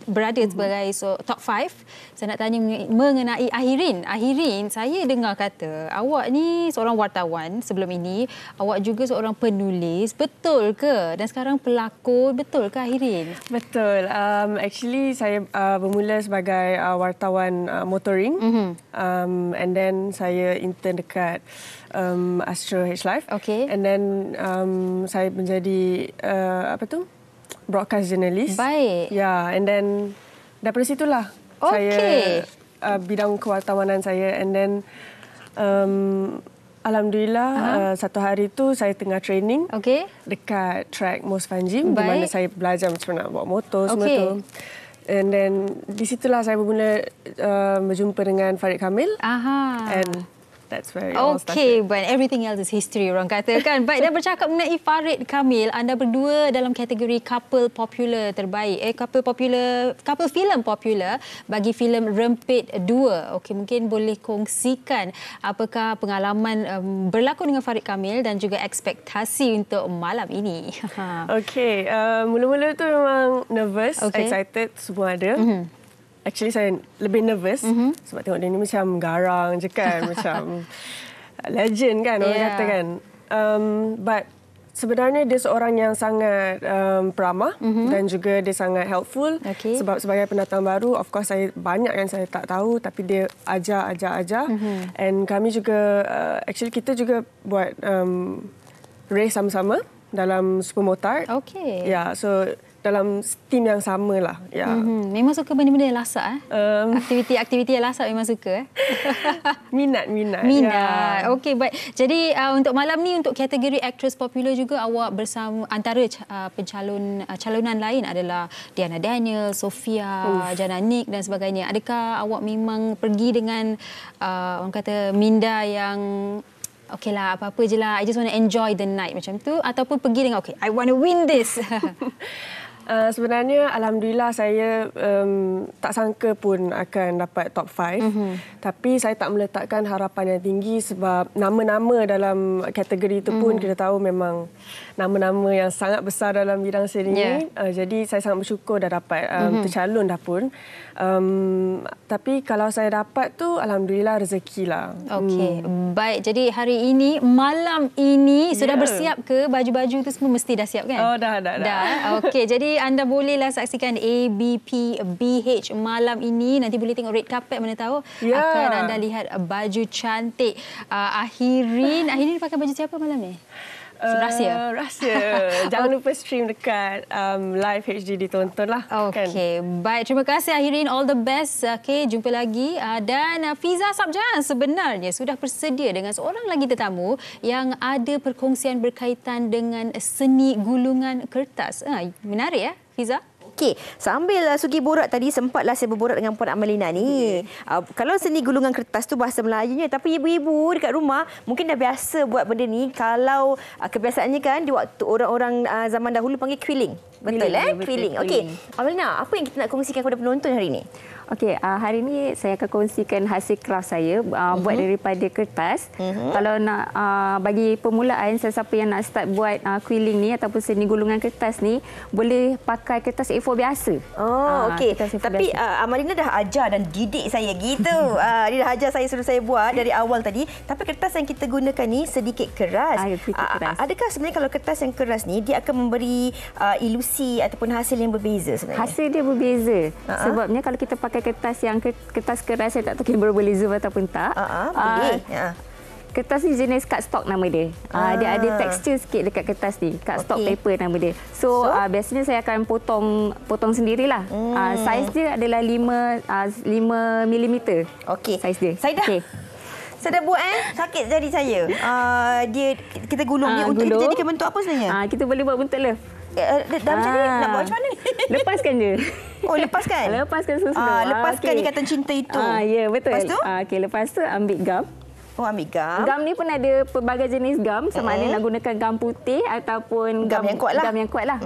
berada sebagai top 5, saya nak tanya mengenai Ahirin. Ahirin, saya dengar kata awak ni seorang wartawan sebelum ini, awak juga seorang penulis. Betul ke? Dan sekarang pelakon, betul ke Ahirin? Betul. Actually saya bermula sebagai wartawan motoring. And then saya intern dekat Astro H Live. Okay. And then saya menjadi broadcast journalist. Baik. Ya, and then daripada situlah saya bidang kewartawanan saya, and then alhamdulillah satu hari tu saya tengah training dekat track Mos Fanjim, di mana saya belajar macam mana nak bawa motor semua tu. And then di situlah saya bermula berjumpa dengan Farid Kamil. And that's where it all started. Okay, but everything else is history, orang katakan. Baik, dan bercakap mengenai Farid Kamil, anda berdua dalam kategori couple popular terbaik. Couple filem popular bagi filem Rempit 2. Okey, mungkin boleh kongsikan apakah pengalaman berlakon dengan Farid Kamil dan juga ekspektasi untuk malam ini. Okay, mula-mula tu memang nervous, excited, semua ada. Actually saya lebih nervous sebab tengok dia ni macam garang je kan, macam legend kan orang kata kan. But sebenarnya dia seorang yang sangat peramah dan juga dia sangat helpful. Sebab sebagai pendatang baru, of course saya banyak yang saya tak tahu, tapi dia ajar. And kami juga actually kita juga buat race sama-sama dalam supermotard. Ya, so dalam team yang sama lah. Ya. Memang suka benda-benda yang lasak. Aktiviti-aktiviti yang lasak memang suka. Minat. Ya. Okey, baik. Jadi untuk malam ni, untuk kategori actress popular juga, awak bersama antara calonan lain adalah Diana Daniel, Sofia, Jana Nick dan sebagainya. Adakah awak memang pergi dengan orang kata minda yang okeylah, apa-apa je lah, I just want to enjoy the night macam tu, ataupun pergi dengan I want to win this? Sebenarnya alhamdulillah saya tak sangka pun akan dapat top 5. Tapi saya tak meletakkan harapan yang tinggi sebab nama-nama dalam kategori itu pun kita tahu memang nama-nama yang sangat besar dalam bidang seni ini. Jadi saya sangat bersyukur dah dapat tercalon dah pun. Tapi kalau saya dapat tu alhamdulillah rezekilah. Okey. Baik, jadi hari ini, malam ini sudah bersiap ke? Baju-baju tu semua mesti dah siap kan? Oh, dah. Okey, jadi anda bolehlah saksikan ABPBH malam ini. Nanti boleh tengok red carpet, mana tahu akan anda lihat baju cantik Ahirin. Ahirin pakai baju siapa malam ni? Rahsia. Jangan lupa stream dekat live HD ditonton lah. Okey, baik. Terima kasih Ahirin. All the best. Okey, jumpa lagi. Dan Fiza Sabjan sebenarnya sudah bersedia dengan seorang lagi tetamu yang ada perkongsian berkaitan dengan seni gulungan kertas. Menarik ya, Fiza? Okey, sambil Sugi borak tadi, sempatlah saya berborak dengan Puan Amalina ni. Kalau seni gulungan kertas tu bahasa Melayunya, tapi ibu-ibu dekat rumah mungkin dah biasa buat benda ni. Kalau kebiasaannya kan di waktu orang-orang zaman dahulu panggil quilling. Betul Quilling. Okey, Amalina, apa yang kita nak kongsikan kepada penonton hari ini? Okey, hari ini saya akan kongsikan hasil kraft saya buat daripada kertas. Kalau nak bagi permulaan, sesiapa yang nak start buat quilling ni ataupun seni gulungan kertas ni, boleh pakai kertas A4 biasa. Oh, okey. Tapi Amalina dah ajar dan didik saya gitu. Dia dah ajar saya, suruh saya buat dari awal tadi. Tapi kertas yang kita gunakan ni sedikit keras. Adakah sebenarnya kalau kertas yang keras ni, dia akan memberi ilusi ataupun hasil yang berbeza sebenarnya? Hasil dia berbeza. Sebabnya kalau kita pakai kertas yang kertas keras, saya tak tahu boleh zoom ataupun tak. Boleh. Kertas ni jenis cardstock nama dia. Dia ada tekstur sikit dekat kertas ni. Cardstock paper nama dia. So biasanya saya akan potong sendirilah. Saiz dia adalah 5 mm. Okey. Saiz dia. Saya dah buat sakit jari saya. Kita gulung ni untuk kita jadikan bentuk apa sebenarnya? Kita boleh buat bentuk love. Dah macam ni nak buat macam mana ni? Lepaskan je. Oh, lepaskan? Lepaskan susu. Lepaskan ikatan cinta itu. Ya, betul. Lepas tu? Lepas tu ambil gam. Oh, ambil gam. Gam ni pun ada pelbagai jenis gam. Sama ada nak gunakan gam putih ataupun gam yang kuat lah. Gam yang kuat lah.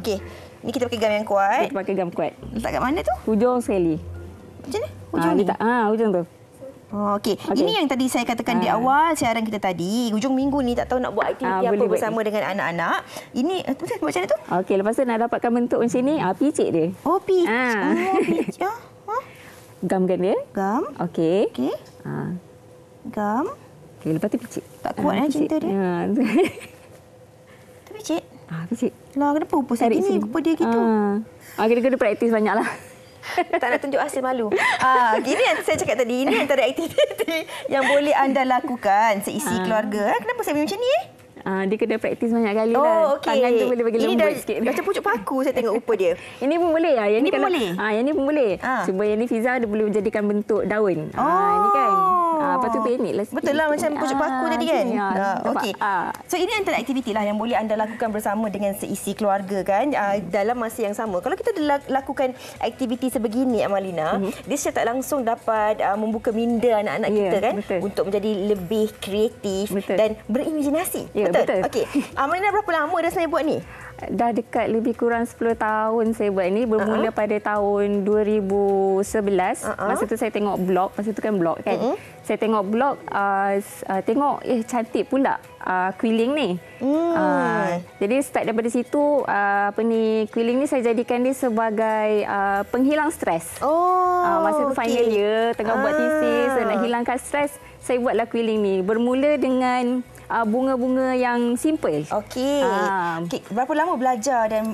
Okey. Ni kita pakai gam yang kuat. Kita pakai gam kuat. Letak kat mana tu? Hujung sekali. Macam ni? Hujung ni? Hujung tu. Okey. Ini yang tadi saya katakan di awal siaran kita tadi. Hujung minggu ni tak tahu nak buat aktiviti apa bersama dengan anak-anak. Ini macam mana tu? Okey, lepas tu nak dapatkan bentuk macam ni, picit dia. Oh, picit. Gamkan dia. Gam. Okey. Gam. Okey, lepas tu picit. Tak kuat cinta dia. Tu picit. Picit. Lah, kenapa upus hari ni rupa dia gitu? Kena praktis banyaklah. Tak nak tunjuk hasil malu. Ini yang saya cakap tadi. Ini antara aktiviti yang boleh anda lakukan seisi keluarga. Kenapa saya macam ni? Dia kena praktis banyak kali lah. Tangan tu boleh bagi lembut sikit. Ini macam pucuk paku saya tengok rupa dia. Ini pun boleh lah. Ini pun boleh? Yang ni pun boleh. Cuba yang ni Fiza dia boleh menjadikan bentuk daun. Ini kan. Lepas tu pendek lah sikit. Betul lah macam pucuk paku tadi kan. Okey. So ini antara aktiviti lah yang boleh anda lakukan bersama dengan seisi keluarga kan. Dalam masa yang sama. Kalau kita lakukan aktiviti sebegini Amalina, dia secara tak langsung dapat membuka minda anak-anak kita kan. Untuk menjadi lebih kreatif dan berimajinasi. Betul. Okey. Amalina berapa lama dah sebenarnya buat ni? Dah dekat lebih kurang 10 tahun saya buat ni. Bermula pada tahun 2011. Masa tu saya tengok blog. Masa tu kan blog kan. Saya tengok blog, tengok cantik pula quilling ni. Jadi start daripada situ, quilling ni saya jadikan dia sebagai penghilang stres. Masa tu final year, tengah buat tesis, nak hilangkan stres, saya buatlah quilling ni. Bermula dengan bunga-bunga yang simple. Okey. Berapa lama belajar dan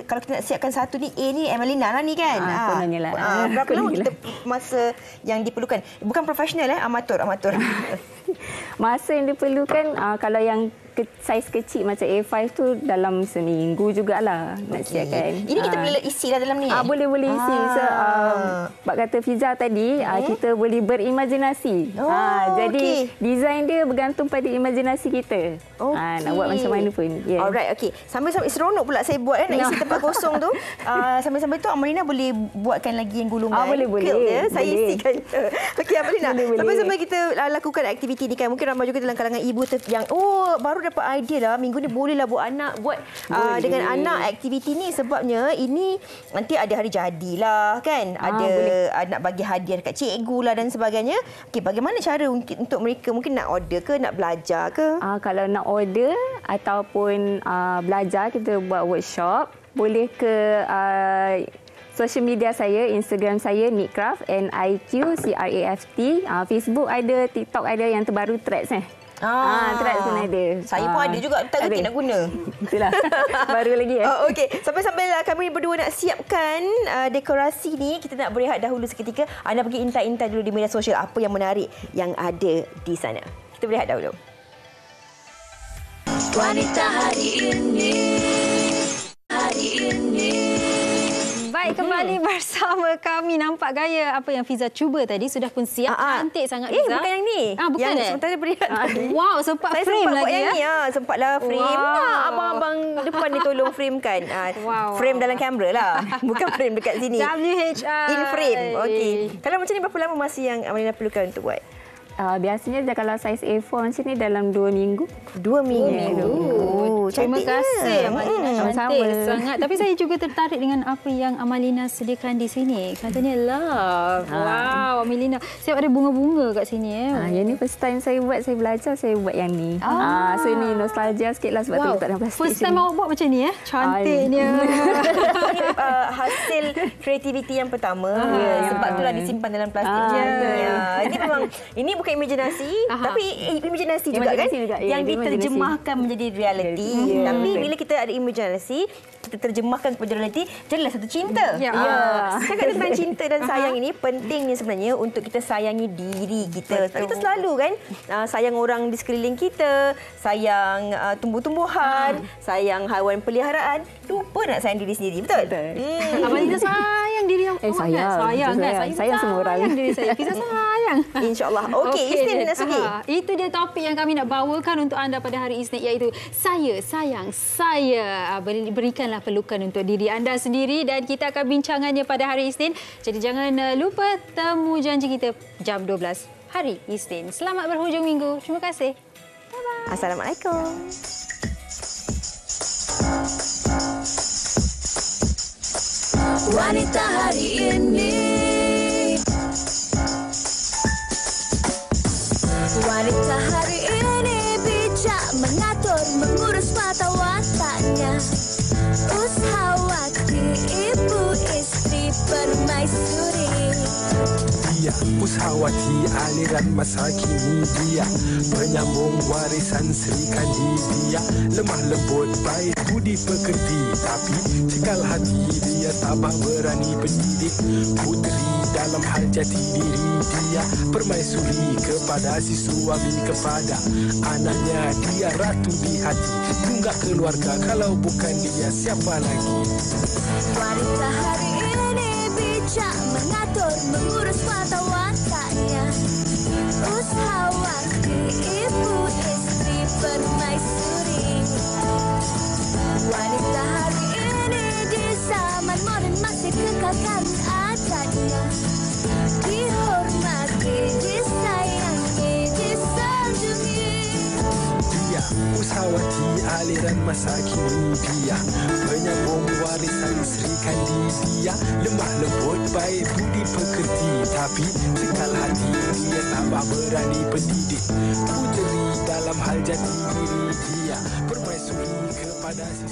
kalau kita nak siapkan satu ni A ni Amalina lah ni kan. Berapa lama kita masa yang diperlukan? Bukan profesional amatur. Masa yang diperlukan kalau yang saiz kecil macam A5 tu dalam seminggu jugalah nak siapkan. Ini kita boleh isi lah dalam ni. Boleh isi. So bab kata Fiza tadi, kita boleh berimajinasi. Jadi design dia bergantung pada imajinasi kita. Nak buat macam mana pun. Alright, okey. Sambil-sambil seronok pula saya buat nak isi tempat kosong tu. Sambil-sambil tu Amalina boleh buatkan lagi yang gulungan. Boleh. Saya isikan. Okey Amalina. Sampai-sampai kita lakukan aktiviti ni kan. Mungkin ramai juga dalam kalangan ibu yang baru dapat idea lah minggu ni bolehlah buat dengan anak aktiviti ni sebabnya ini nanti ada hari jadilah kan. Ada nak bagi hadiah dekat cikgu lah dan sebagainya. Okey, bagaimana cara untuk mereka mungkin nak order ke nak belajar ke? Kalau nak order ataupun belajar kita buat workshop boleh ke social media saya, Instagram saya Nickcraft NIQCRAFT. Facebook ada, TikTok ada, yang terbaru Threads Threads pun ada. Saya pun ada juga, tak kerti nak guna. Itulah. Baru lagi Okey, sampai-sampai kami berdua nak siapkan dekorasi ni, kita nak berehat dahulu seketika. Anda pergi intai-intai dulu di media sosial apa yang menarik yang ada di sana. Kita berehat dahulu. Wanita hari ini. Baik, kembali bersama kami. Nampak gaya apa yang Fiza cuba tadi sudah pun siap. Cantik sangat Fiza. Bukan yang ni. Bukan yang sementara berehat tadi. Wow, sempat saya frame sempat lagi buat yang ni. Sempatlah frame. Abang-abang depan ni tolong framekan. Frame dalam kamera lah. Bukan frame dekat sini. WHI. In frame. Okey. Kalau macam ni berapa lama masa yang Amalina perlukan untuk buat? Biasanya kalau saiz A4 macam ni dalam 2 minggu. 2 minggu. Terima kasih Amalina, cantik sangat. Tapi saya juga tertarik dengan apa yang Amalina sediakan di sini. Katanya love. Wow, Amalina. Siap ada bunga-bunga kat sini. Yang ni first time saya buat, saya belajar, saya buat yang ni. So ini nostalgia sikit lah sebab tu tak ada plastik. First time awak buat macam ni cantiknya. Hasil kreativiti yang pertama. Sebab itulah disimpan dalam plastik. Ini memang, ini bukan imajinasi, tapi imajinasi juga kan? Yang diterjemahkan menjadi realiti. Tapi bila kita ada imajinasi, kita terjemahkan kepada realiti, jadilah satu cinta. Cakap tentang cinta dan sayang ini pentingnya sebenarnya untuk kita sayangi diri kita. Sebab kita selalu kan sayang orang di sekeliling kita, sayang tumbuh-tumbuhan, sayang haiwan peliharaan, lupa nak sayang diri sendiri. Betul? Amalina sayang diri awak. Sayang kan? Sayang semua orang. Sayang diri saya. Kita sayang. InsyaAllah. Okey, Isnin Nasuki. Itu dia topik yang kami nak bawakan untuk anda pada hari Isnin, iaitu saya sayang saya. Berikanlah pelukan untuk diri anda sendiri dan kita akan bincangannya pada hari Isnin. Jadi jangan lupa temu janji kita jam 12 hari Isnin. Selamat berhujung minggu. Terima kasih. Bye-bye. Assalamualaikum. Wanita hari ini, wanita hari ini bijak mengatur, mengurus mata wataknya. Ushawati, ibu istri permaisuri. Dia Ushawati, aliran masa kini dia, penyambung warisan Sri Kandi dia. Lemah lembut, baik budi pekerti, tapi cekal hati dia tabah berani pendidik. Puteri dalam hal jati diri dia, permaisuri kepada si suami, kepada anaknya dia ratu di hati. Tunggak keluarga, kalau bukan dia siapa lagi? Wanita hari ini bijak mengatur, mengurus mata wataknya. Ushawati, ibu istri permaisuri. Wanita hari ini di zaman modern masih kekalkan adatnya. Dihormati, disayangi, disanjungi. Dia Ushawati, aliran masa kini dia, penyambung warisan Sri Kandi dia. Lemah lembut, baik budi pekerti, tapi cekal hati dia tabah berani pendidik. Puteri dalam hal jati diri dia, permaisuri kepada si